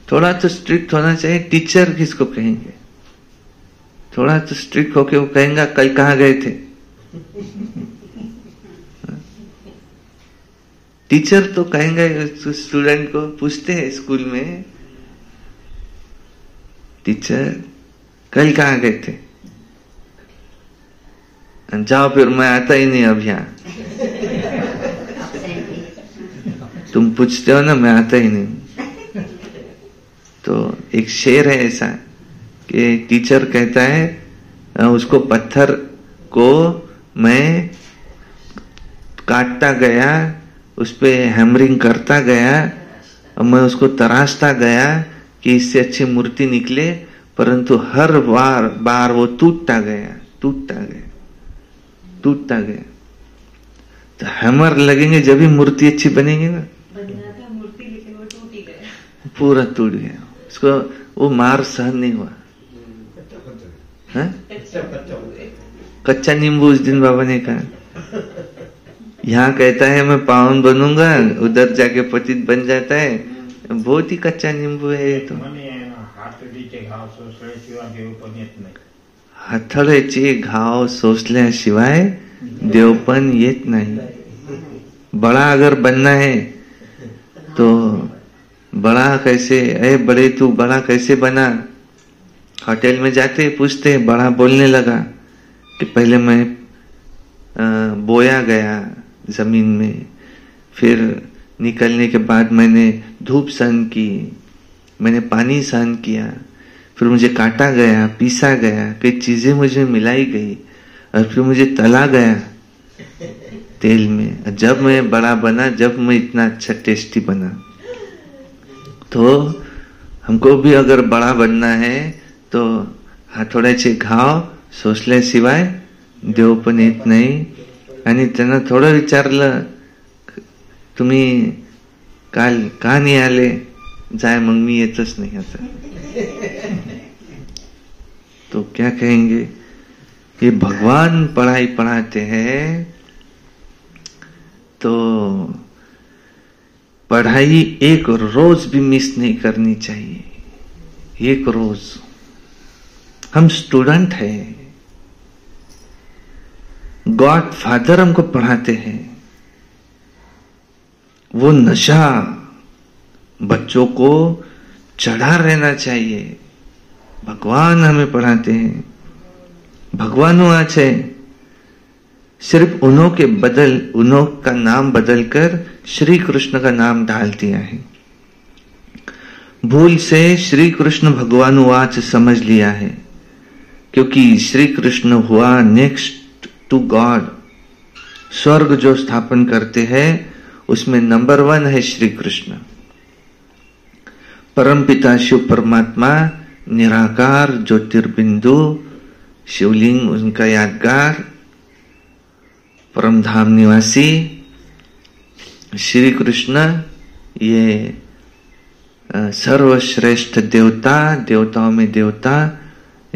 थोड़ा तो स्ट्रिक्ट होना चाहिए। टीचर किसको कहेंगे? थोड़ा तो स्ट्रिक्ट होके वो कहेंगे कल कहां गए थे। टीचर तो कहेंगे, स्टूडेंट को पूछते हैं स्कूल में, टीचर कल कहां गए थे? जाओ फिर, मैं आता ही नहीं अब यहां। तुम पूछते हो ना, मैं आता ही नहीं। तो एक शेर है ऐसा कि टीचर कहता है उसको पत्थर को मैं काटता गया, उस पे हैमरिंग करता गया और मैं उसको तराशता गया कि इससे अच्छी मूर्ति निकले, परंतु हर बार वो टूटता गया। तो हैमर लगेंगे जब भी मूर्ति अच्छी बनेगी ना। मूर्ति लेकिन वो टूट ही गया, पूरा टूट गया। उसको वो मार सहन नहीं हुआ। कच्चा नींबू उस दिन बाबा ने कहा। यहाँ कहता है मैं पावन बनूंगा, उधर जाके पतित बन जाता है। बहुत ही कच्चा नींबू है ये तो। हाथळेचे घाव सोसल्याशिवाय देवपन येत नहीं। बड़ा अगर बनना है तो बड़ा कैसे, अरे बड़े तू बड़ा कैसे बना? होटल में जाते पूछते, बड़ा बोलने लगा कि पहले मैं बोया गया जमीन में, फिर निकलने के बाद मैंने धूप सहन की, मैंने पानी सहन किया, फिर मुझे काटा गया, पीसा गया, कई चीजें मुझे मिलाई गई और फिर मुझे तला गया तेल में। जब मैं बड़ा बना, जब मैं इतना अच्छा टेस्टी बना। तो हमको भी अगर बड़ा बनना है तो हाथोड्याचे घाव सोसल्याशिवाय देव पण येत नाही। आणि त्यांना थोडं विचारलं, तुम्ही काल का नाही आले? जाय मग मी येतच नाही आता। तो क्या कहेंगे? ये भगवान पढ़ाई पढ़ाते हैं। तो पढ़ाई एक रोज भी मिस नहीं करनी चाहिए। एक रोज हम स्टूडेंट हैं, गॉड फादर हमको पढ़ाते हैं। वो नशा बच्चों को चढ़ा रहना चाहिए। भगवान हमें पढ़ाते हैं। भगवानों आज है, सिर्फ उन्हों के बदल, उन्हों का नाम बदलकर श्री कृष्ण का नाम डाल दिया है। भूल से श्री कृष्ण भगवानुवाच समझ लिया है, क्योंकि श्री कृष्ण हुआ नेक्स्ट टू गॉड। स्वर्ग जो स्थापन करते हैं उसमें नंबर 1 है श्री कृष्ण। परमपिता शिव परमात्मा निराकार ज्योतिर्बिंदु शिवलिंग, उनका यादगार, परम धाम निवासी श्री कृष्ण, ये सर्वश्रेष्ठ देवता, देवताओं में देवता,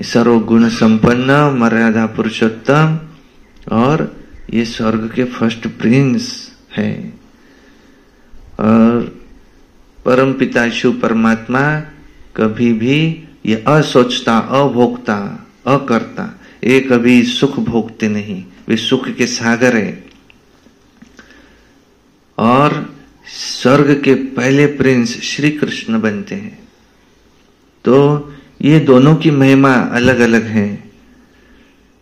सर्वगुण संपन्न मर्यादा पुरुषोत्तम, और ये स्वर्ग के फर्स्ट प्रिंस है। और परम पिता शिव परमात्मा कभी भी ये असोचता, अभोक्ता, अकर्ता, ये कभी सुख भोगते नहीं, वे सुख के सागर है। और स्वर्ग के पहले प्रिंस श्री कृष्ण बनते हैं। तो ये दोनों की महिमा अलग अलग है।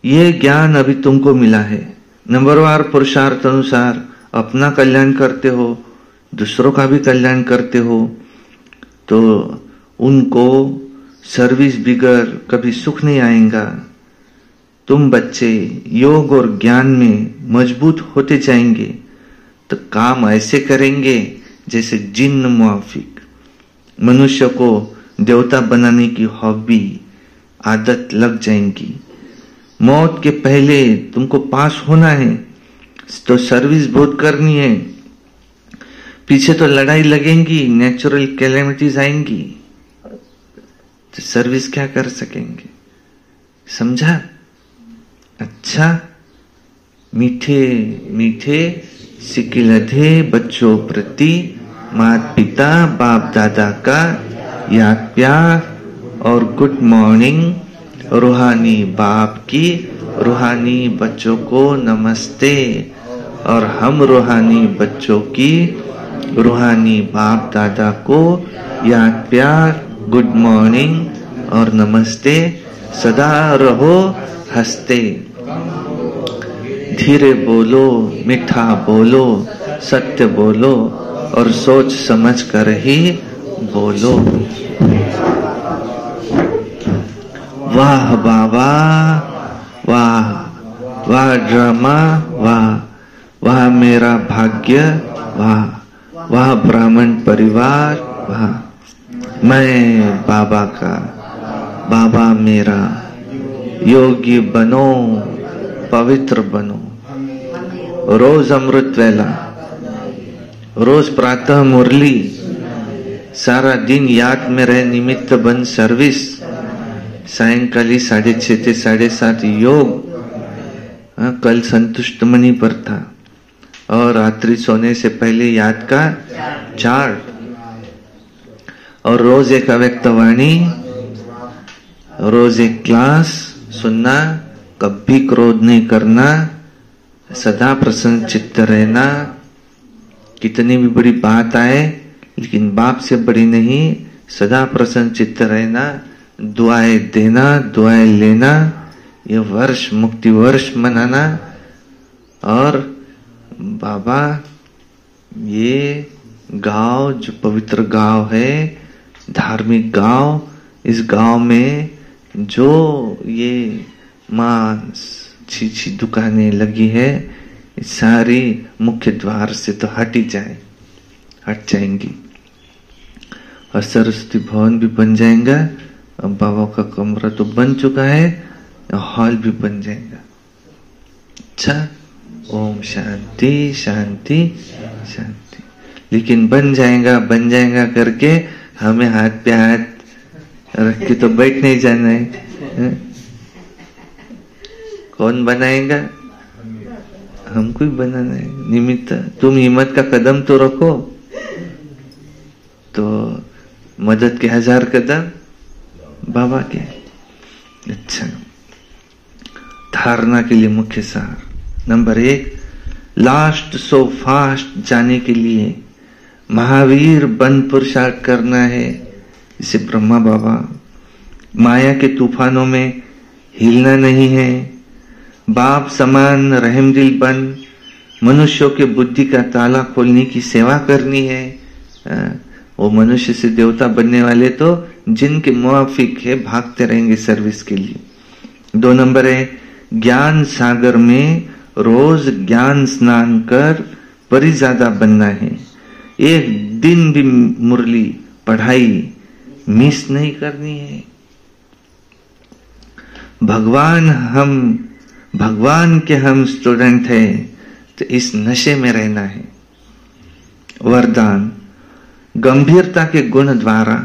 ये ज्ञान अभी तुमको मिला है, नंबरवार पुरुषार्थ अनुसार अपना कल्याण करते हो, दूसरों का भी कल्याण करते हो, तो उनको सर्विस बिगर कभी सुख नहीं आएगा। तुम बच्चे योग और ज्ञान में मजबूत होते जाएंगे तो काम ऐसे करेंगे जैसे जिन्न मुआफिक। मनुष्य को देवता बनाने की हॉबी, आदत लग जाएंगी। मौत के पहले तुमको पास होना है तो सर्विस बहुत करनी है। पीछे तो लड़ाई लगेंगी, नेचुरल कैलेमिटीज आएंगी, तो सर्विस क्या कर सकेंगे? समझा? अच्छा, मीठे मीठे सिकिलधे बच्चों प्रति माता पिता बाप दादा का याद प्यार और गुड मॉर्निंग। रूहानी बाप की रूहानी बच्चों को नमस्ते, और हम रूहानी बच्चों की रूहानी बाप दादा को याद प्यार, गुड मॉर्निंग और नमस्ते। सदा रहो हंसते, धीरे बोलो, मीठा बोलो, सत्य बोलो और सोच समझ कर ही बोलो। वाह बाबा, वाह वाह ड्रामा, वाह वाह मेरा भाग्य, वाह वाह ब्राह्मण परिवार, वाह मैं बाबा का, बाबा मेरा। योगी बनो, पवित्र बनो। रोज अमृत वेला, रोज प्रातः मुरली, सारा दिन याद में रहे, निमित्त बन सर्विस। सायंकाली 6:30 से 7:30 योग। कल संतुष्ट मणि पर था, और रात्रि सोने से पहले याद का चार्ट, और रोज एक अव्यक्तवाणी, रोज एक क्लास सुनना, कभी क्रोध नहीं करना, सदा प्रसन्न चित्त रहना। कितनी भी बड़ी बात आए लेकिन बाप से बड़ी नहीं, सदा प्रसन्न चित्त रहना, दुआएं देना, दुआएं लेना, ये वर्ष मुक्ति वर्ष मनाना। और बाबा ये गांव जो पवित्र गांव है, धार्मिक गांव, इस गांव में जो ये मांस छी दुकानें लगी है, सारी मुख्य द्वार से तो हट जाएंगी। और सरस्वती भवन भी बन जाएगा, और बाबा का कमरा तो बन चुका है, हॉल भी बन जाएगा। अच्छा, ओम शांति शांति शांति। लेकिन बन जाएगा करके हमें हाथ पे हाथ रख के तो बैठ नहीं जाना है। कौन बनाएगा? हमको ही बनाना है निमित्त। तुम हिम्मत का कदम तो रखो, तो मदद के 1000 कदम बाबा के। अच्छा, धारणा के लिए मुख्य सार नंबर 1, लास्ट सो फास्ट जाने के लिए महावीर बन पुरुषार्थ करना है। इसे ब्रह्मा बाबा, माया के तूफानों में हिलना नहीं है। बाप समान रहमदिल बन मनुष्यों के बुद्धि का ताला खोलने की सेवा करनी है। वो मनुष्य से देवता बनने वाले तो जिनके मुआफिक है, भागते रहेंगे सर्विस के लिए। 2 नंबर है, ज्ञान सागर में रोज ज्ञान स्नान कर परिज्यादा बनना है। एक दिन भी मुरली पढ़ाई मिस नहीं करनी है। भगवान के हम स्टूडेंट हैं, तो इस नशे में रहना है। वरदान, गंभीरता के गुण द्वारा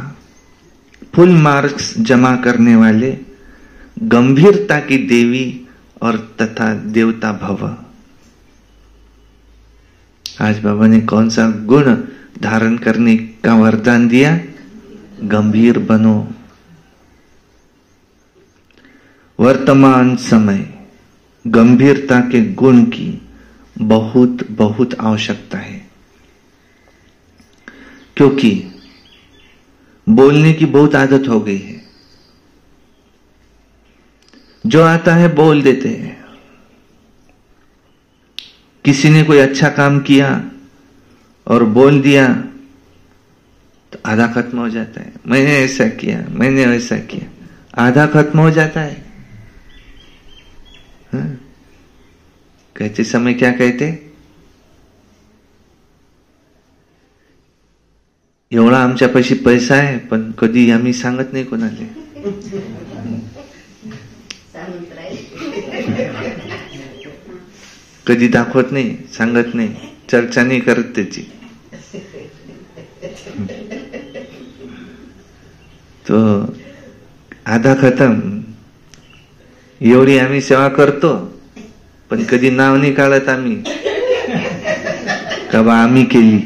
फुल मार्क्स जमा करने वाले गंभीरता की देवी और तथा देवता भव। आज बाबा ने कौन सा गुण धारण करने का वरदान दिया? गंभीर बनो। वर्तमान समय गंभीरता के गुण की बहुत बहुत आवश्यकता है, क्योंकि बोलने की बहुत आदत हो गई है। जो आता है बोल देते हैं। किसी ने कोई अच्छा काम किया और बोल दिया तो आधा खत्म हो जाता है। मैंने ऐसा किया, मैंने वैसा किया, आधा खत्म हो जाता है। हाँ? कहते समय क्या कहते? एवढा आमच्यापाशी पैसा आहे, पण कधी आम्ही सांगत नाही कोणाला. कधी दाखवत नाही, सांगत नाही, चर्चा नाही करत त्याची. तो आधा खतम. एवढी आम्ही सेवा करतो, पण कधी नाव नाही काढत आम्ही का बा आम्ही केली.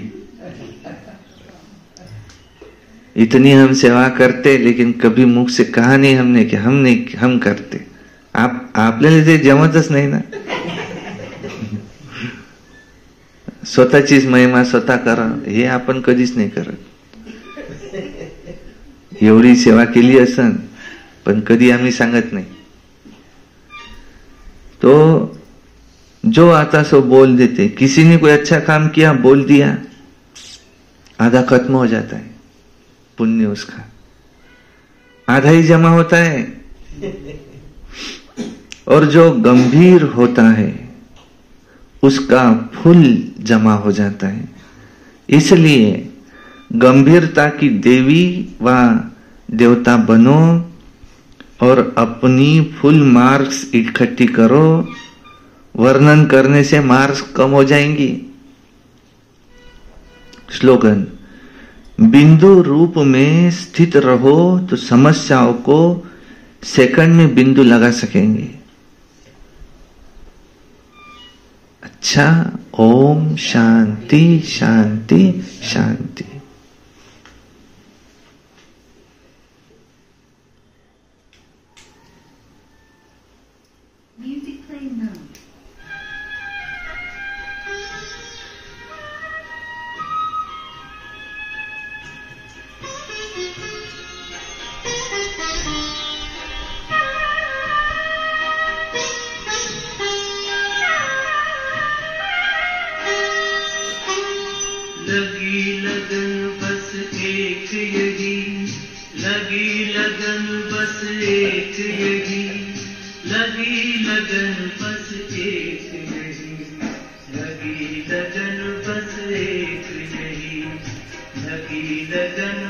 इतनी हम सेवा करते, लेकिन कभी मुख से कहा नहीं हमने कि हम करते. आपल्याला ते जमतच नाही ना. स्वतःचीच महिमा स्वतः करा, हे आपण कधीच नाही करत. एवढी सेवा केली असन, पण कधी आम्ही सांगत नाही. तो जो आता सो बोल देते. किसी ने कोई अच्छा काम किया, बोल दिया, आधा खत्म हो जाता है पुण्य उसका, आधा ही जमा होता है. और जो गंभीर होता है उसका फुल जमा हो जाता है. इसलिए गंभीरता की देवी व देवता बनो और अपनी फुल मार्क्स इकट्ठी करो. वर्णन करने से मार्क्स कम हो जाएंगी. स्लोगन: बिंदु रूप में स्थित रहो तो समस्याओं को सेकंड में बिंदु लगा सकेंगे. अच्छा. ओम शांति शांति शांति. लगी लगन बस एक यही, लगी लगन बस एक यही, लगी लगन बस एक यही, लगी लगन बस एक यही, लगी लगन